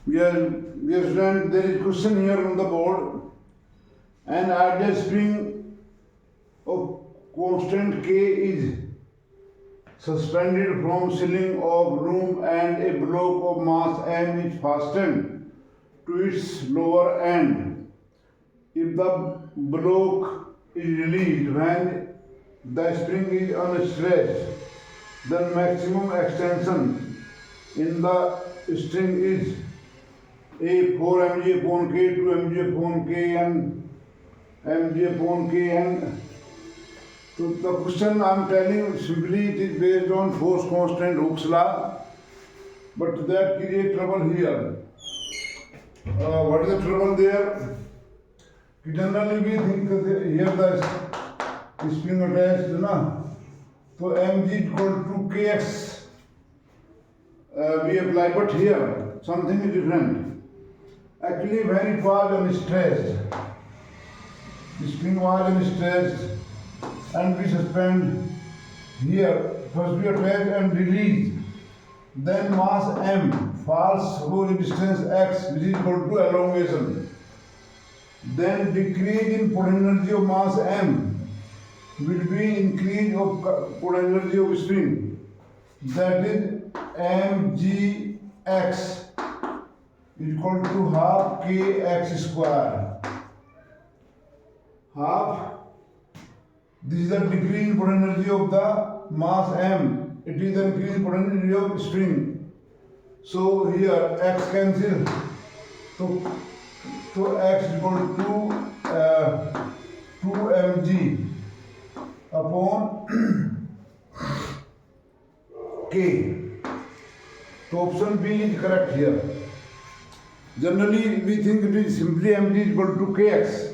Dear student, there is question here on the board. An ideal spring of constant K is suspended from ceiling of room and a block of mass M is fastened to its lower end. If the block is released when the spring is unstressed, then maximum extension in the string is a 4 mg upon K, 2 mg upon K and mg upon K and so the question I am telling simply it is based on force constant Hooke's law, but that creates trouble here. What is the trouble there? Generally we think that here the spring attached, na? So mg is equal to kx. We apply, but here something is different. Actually, when it was unstressed, the spring was unstressed, and we suspend here. First we attach and release. Then mass m falls over the distance x, which is equal to elongation. Then decrease in potential energy of mass m will be increase of potential energy of spring. That is mgx is equal to half kx square. Half. This is the decrease in potential energy of the mass m. It is the increase in potential energy of spring. So here x cancel. So x is equal to 2 mg upon k. So option B is correct here. Generally we think it is simply mg is equal to kx.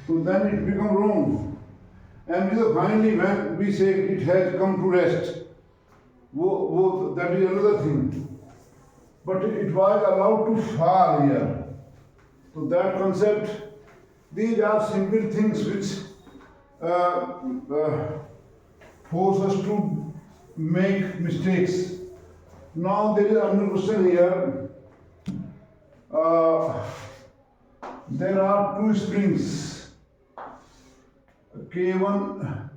So then it becomes wrong. And finally when we say it has come to rest, that is another thing. But it was allowed to fall here. So that concept, these are simple things which force us to make mistakes. Now there is another question here. There are two springs, K1,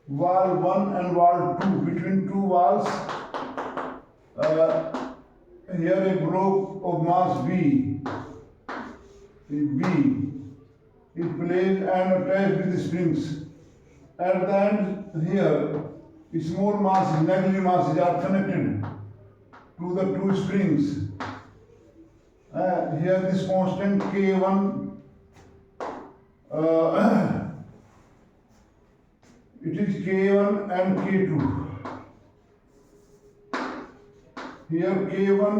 wall 1 and wall 2. Between two walls, here a block of mass B is placed and attached with the springs. At the end here, a small mass, negligible masses are connected to the two springs. Here this constant K1, it is K1 and K2. Here K1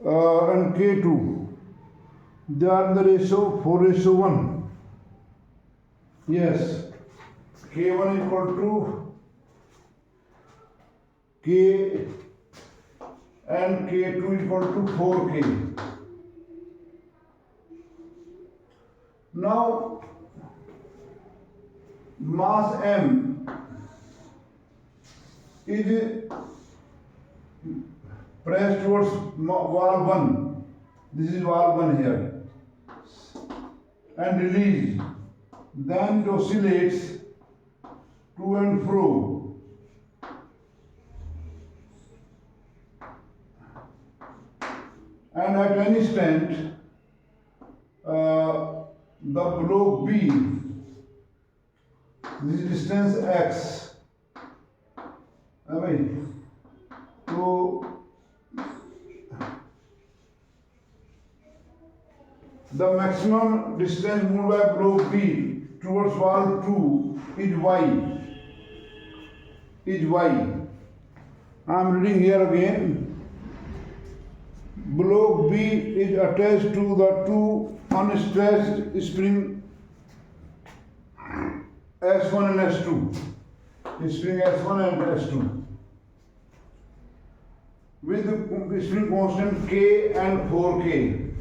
and K2, they are in the ratio 4:1. Yes, K1 equal to K and K2 equal to 4K. Now mass M is pressed towards wall 1. This is wall 1 here. And released. Then it oscillates to and fro. And at any instant, the block B, this is distance x. So the maximum distance moved by block B towards wall 2 is y. I am reading here again. Block B is attached to the two unstressed spring S1 and S2. Spring S1 and S2 with the spring constant K and 4K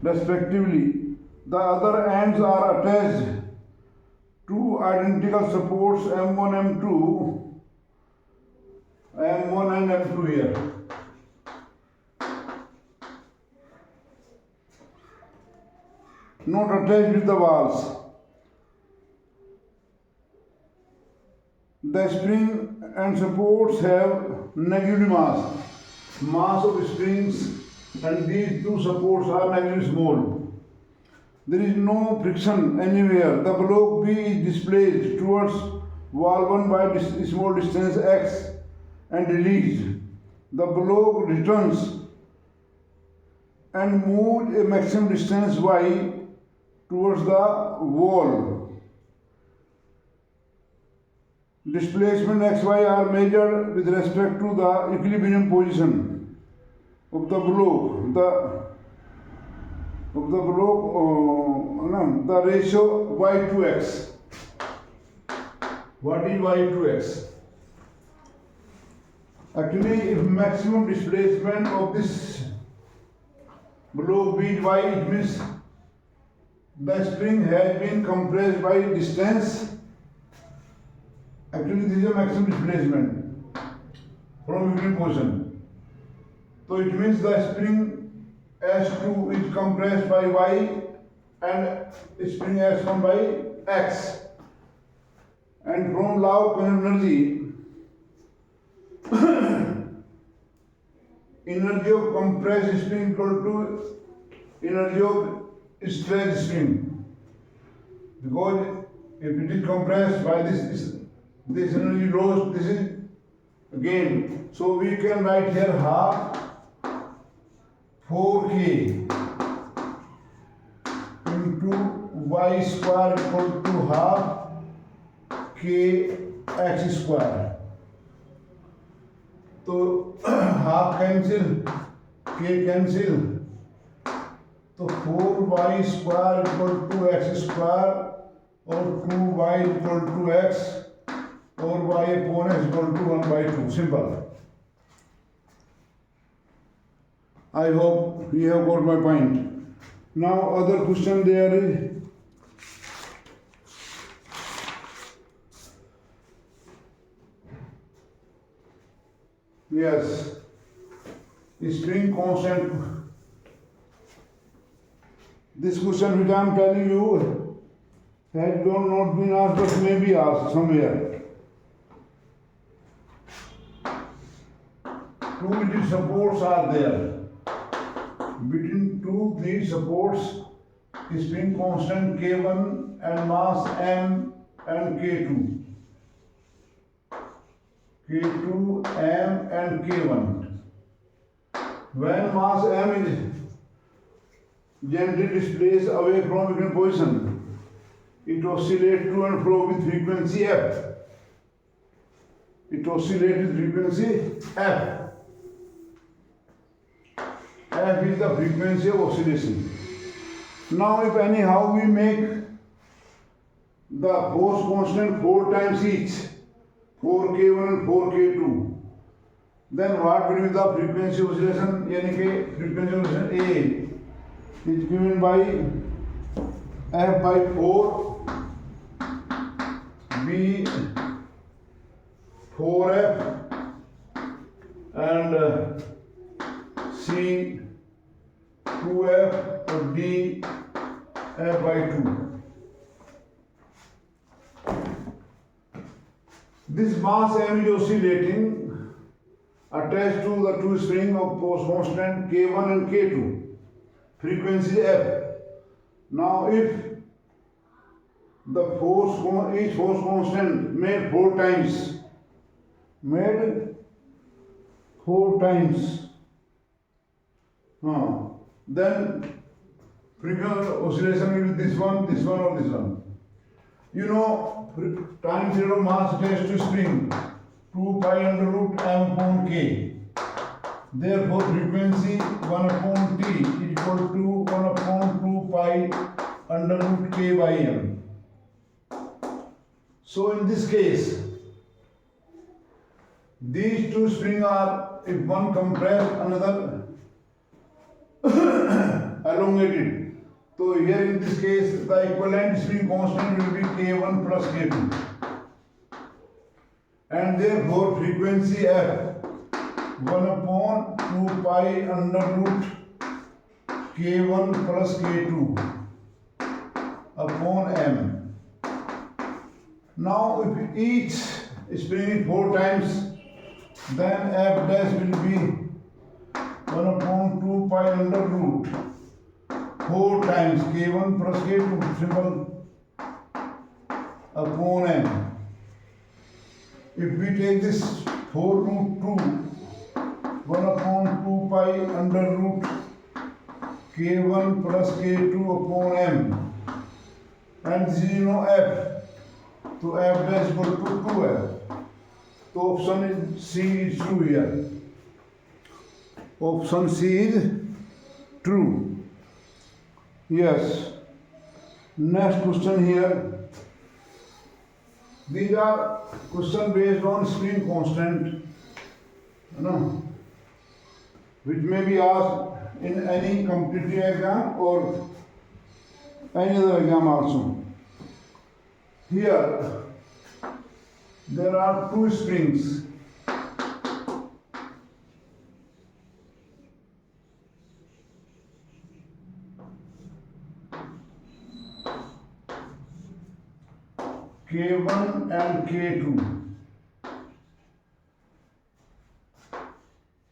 respectively. The other ends are attached to identical supports M1, M2, M1 and M2 here. Not attached with the walls. The spring and supports have negative mass. Mass of springs and these two supports are negative small. There is no friction anywhere. The block B is displaced towards wall 1 by small distance x and released. The block returns and moves a maximum distance y towards the wall. Displacement xy are measured with respect to the equilibrium position of the block. The ratio y to x. What is y to x? Actually, if maximum displacement of this block be y, it means the spring has been compressed by distance. Actually, this is a maximum displacement from equilibrium position. So it means the spring S2 is compressed by y and spring S1 by x. And from law of energy, energy of compressed spring equal to energy of stretched spring. Because if it is compressed by this energy loss, this is gain. So we can write here half 4k into y square equal to half k x square. So half cancel, k cancel. So 4y square equal to x square or 2y equal to x or y upon x equal to 1 by 2. Simple. I hope you have got my point. Now other question there is, yes, spring constant. This question which I am telling you has not been asked but may be asked somewhere. Two rigid supports are there. Between two these supports, spring constant K1 and mass M and K2. K2, M and K1. When mass M is gently displaced away from equilibrium position, it oscillates to and fro with frequency F. It oscillates with frequency F. F is the frequency of oscillation. Now if anyhow we make the force constant 4 times each, 4k1 and 4k2, then what will be the frequency of oscillation? Yani कि frequency of oscillation A is given by F by 4, B 4F and C 2F or D F by 2. This mass M is oscillating attached to the two springs of force constant K1 and K2. Frequency F. Now if the each force constant made 4 times, then frequency oscillation will be this one or this one. You know, time period of mass attached to spring 2 pi under root m upon k. Therefore, frequency 1 upon t is equal to 1 upon 2 pi under root k by m. So in this case, these two springs are, if one compressed, another elongated. So here in this case, the equivalent spring constant will be K1 plus K2. And therefore frequency F 1 upon 2 pi under root K1 plus K2 upon M. Now if each spring is 4 times, then F dash will be 1 upon 2 pi under root 4 times K1 plus K2 simple upon M. If we take this 4 root 2, 1 upon 2 pi under root K1 plus K2 upon M, and this is F, so F dash equal to 2F. So option is C is true here. Option C is true. Yes. Next question here. These are questions based on spring constant, which may be asked in any competitive exam or any other exam also. Here, there are two springs. K1 and K2.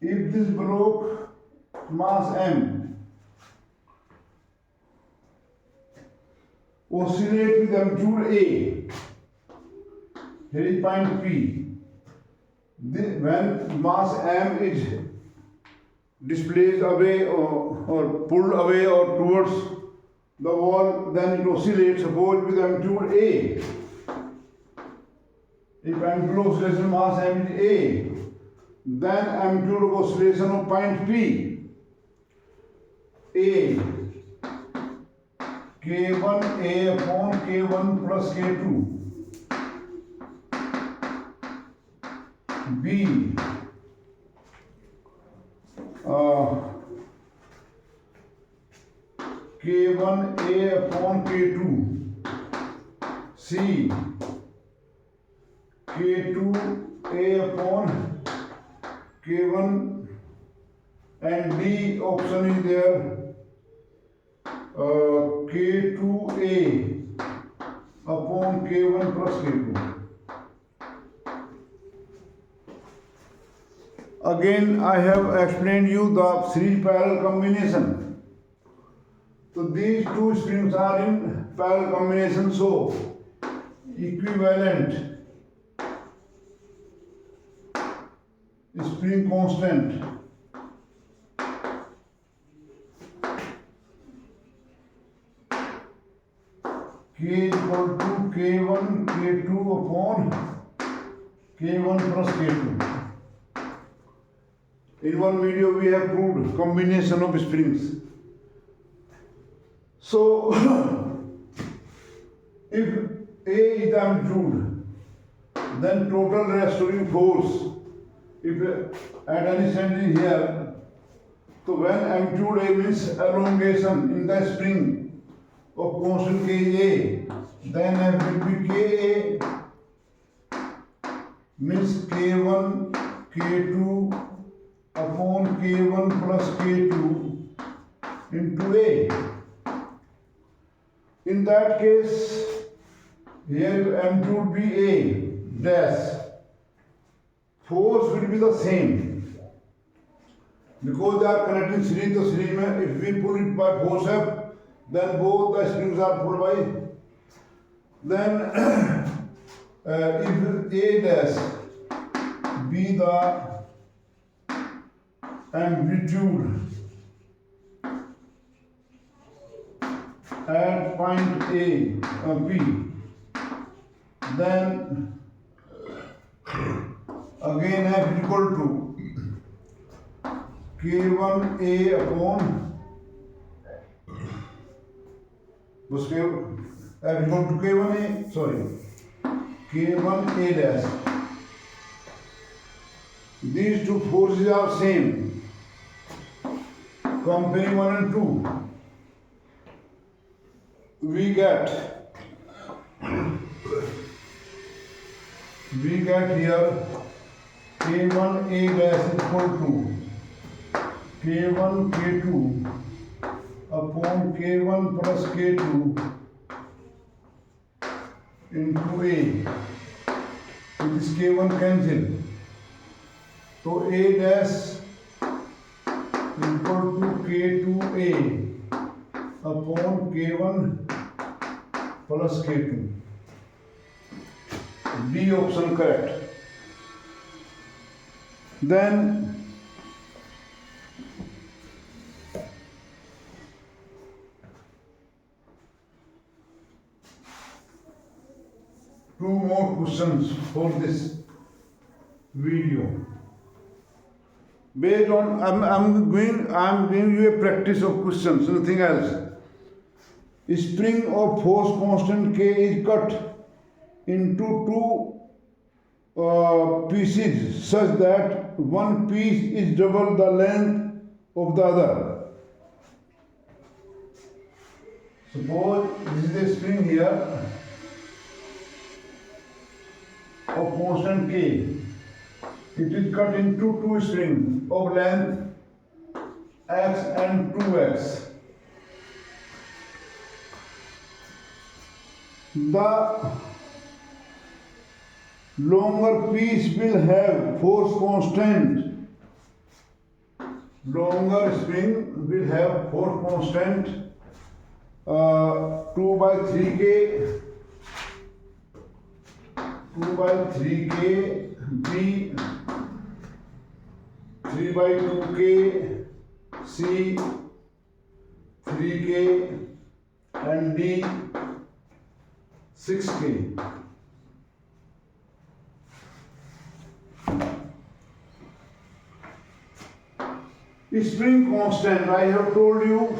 If this block mass M oscillate with amplitude A, here is point P. When mass M is displaced away or pulled away or towards the wall, then it oscillates, suppose with amplitude A. If amplitude of oscillation mass M is A, then amplitude of oscillation of point P, A, K1 A upon K1 plus K2, B, K1 A upon K2, C, K2 A upon K1, and D option is there, K2A upon K1 plus K2. Again, I have explained you the series parallel combination. So these two springs are in parallel combination, so equivalent spring constant K equal to K1 K2 upon K1 plus K2. In one video we have proved combination of springs. So if A is the amplitude, then total restoring force, if at any standing here, so when amplitude A means elongation in the spring of constant Ka, then F will be Ka means K1 K2 upon K1 plus K2 into A. In that case, here amplitude be A dash. Force will be the same because they are connecting series to series. If we pull it by force F, then both the springs are pulled by. Then if A dash be the amplitude at point A, P, then again F equal to K1A upon F equal to K1A, sorry, K1A dash. These two forces are same. Comparing 1 and 2, we get here K1 A dash is equal to K1 K2 upon K1 plus K2 into A. So this K1 cancel. So A dash equal to K2A upon K1 plus K2. D option correct. Then two more questions for this video. Based on I'm giving you a practice of questions, nothing else. A spring of force constant K is cut into two pieces such that one piece is double the length of the other. Suppose this is a spring here of constant K. It is cut into two strings of length x and 2x. The longer piece will have force constant. Longer spring will have force constant 2 by 3K, 2 by 3K, B, 3 by 2K, C, 3K, and D, 6K. Spring constant, I have told you,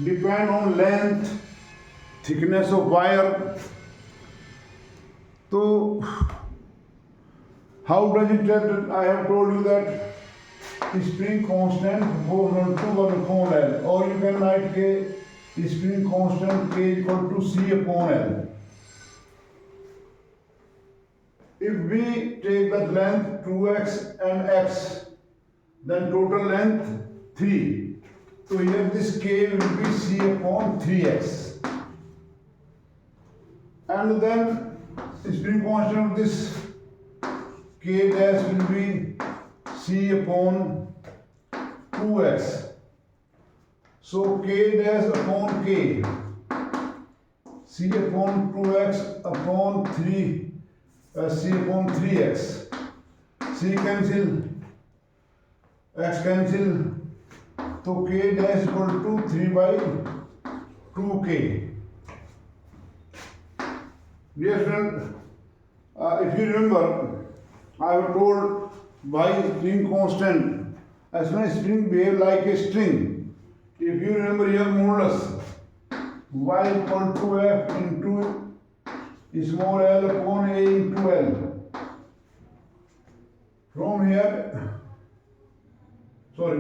depend on length, thickness of wire. So, how does it tell? I have told you that spring constant proportional to 1 upon L, or you can write K, spring constant K equal to C upon L. If we take the length 2x and x, then total length 3. So here this K will be C upon 3x. And then spring constant of this K dash will be C upon 2x. So K dash upon K, C upon 2x upon 3, C upon 3x. C cancel, x cancel, so K dash equal to 3 by 2K. Dear friend, if you remember, I have told why spring constant, as soon as spring behave like a string. If you remember your modulus, y equal to f into small l upon a into l. From here, sorry,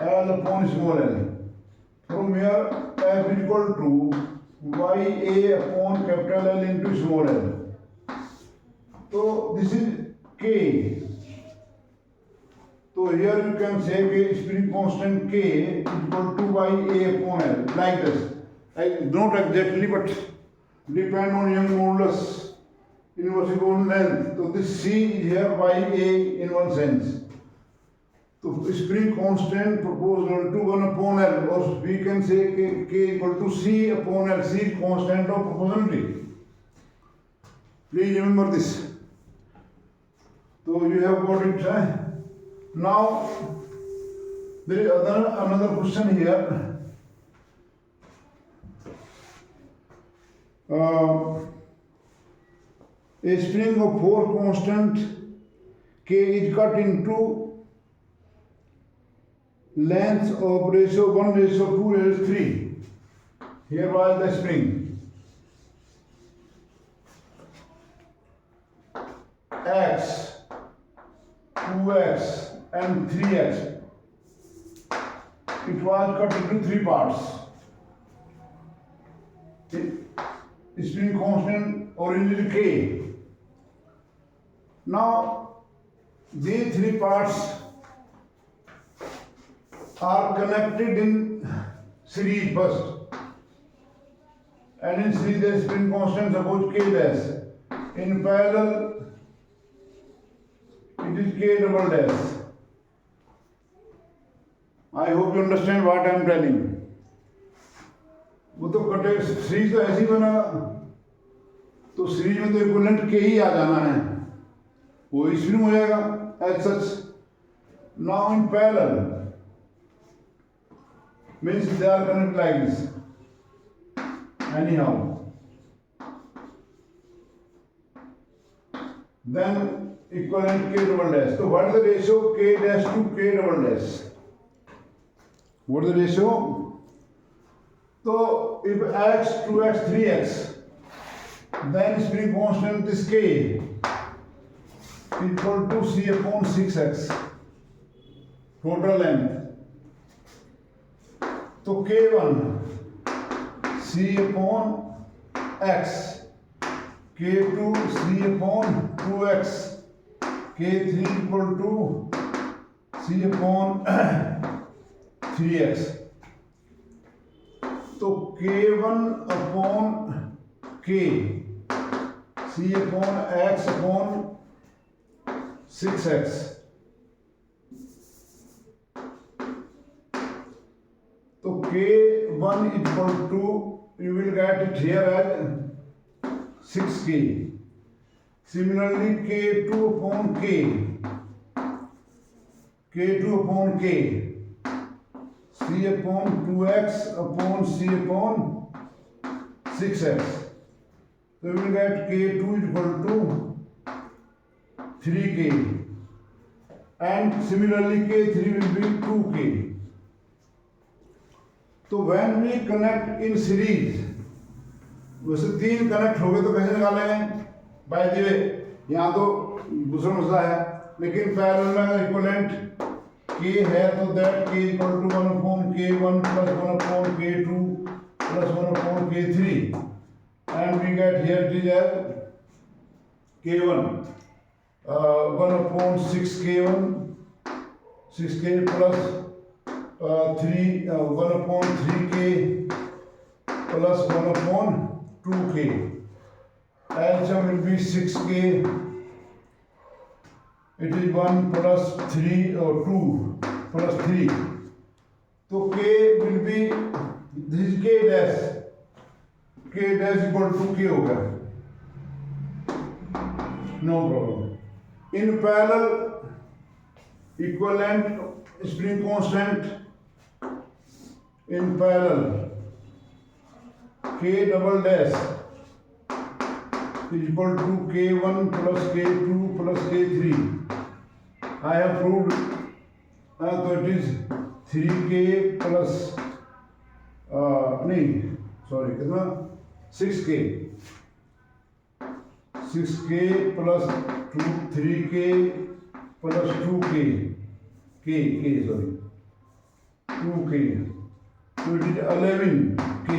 L upon small l. From here, f is equal to ya upon capital L into small l. So this is K. So here you can say K spring constant K is equal to ya upon L, like this. Not exactly, but depend on Young modulus inverse upon length. So this C is here ya in one sense. So spring constant proportional to 1 upon L, or we can say K equal to C upon L, C is constant of proportionality. Please remember this. So you have got it. Now there is another question here. A spring of force constant K is cut into length of ratio 1 ratio 2 ratio 3. Here was the spring. X, 2x and 3x. It was cut into 3 parts. Spring constant originally K. Now, these three parts are connected in series first. And in series the spring constant suppose K dash. In parallel it is K double dash. I hope you understand what I am telling. वो तो कटे series तो ऐसी बना तो series में तो equivalent के ही आ जाना है वो स्प्रिंग हो जाएगा as such. Now in parallel means they are connected like this. Anyhow, then equivalent K double dash. So what is the ratio K dash to K double dash? What is the ratio? So if x 2x 3x, then spring constant is K equal to C upon 6x total length. So K1 C upon x, K2 C upon 2x, K3 equal to C upon 3x. तो K1 upon K C upon x upon 6x. तो K1 equal to, you will get it here as 6K. Similarly, K2 upon K, K2 upon K, C upon 2x upon C upon 6x. So you will get K2 equal to 3K. And similarly, K3 will be 2K. तो when we connect in series, वैसे तीन connect हो गए तो कैसे निकालेंगे? By the way यहाँ तो दूसरा मसला है, लेकिन पैरेलल में इक्विवेलेंट K है तो that K equal to 1 upon K1 plus 1 upon K2 plus 1 upon K3 and we get here it is as K1 1 upon 6K1 6K plus 1 upon 3K plus 1 upon 2K. LCM will be 6K. It is 1 plus 3 or 2 plus 3. So K will be, this is K dash. K dash equal to K होगा. No problem. In parallel, equivalent spring constant in parallel K double dash is equal to K1 plus K2 plus K3. I have proved so it is 3K plus नहीं sorry कितना 6K 6K plus 3K plus 2K K sorry 2K. So it is 11K.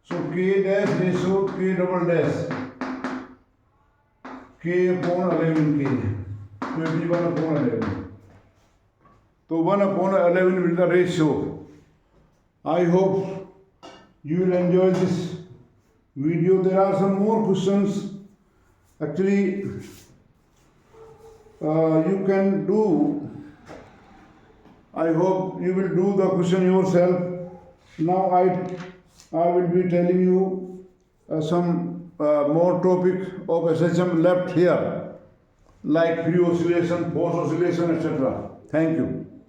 So K dash ratio K double dash K upon 11K. So it is 1 upon 11. So 1 upon 11 will be the ratio. I hope you will enjoy this video. There are some more questions. Actually, you can do. I hope you will do the question yourself. Now I will be telling you some more topic of SHM left here, like free oscillation, force oscillation, etc. Thank you.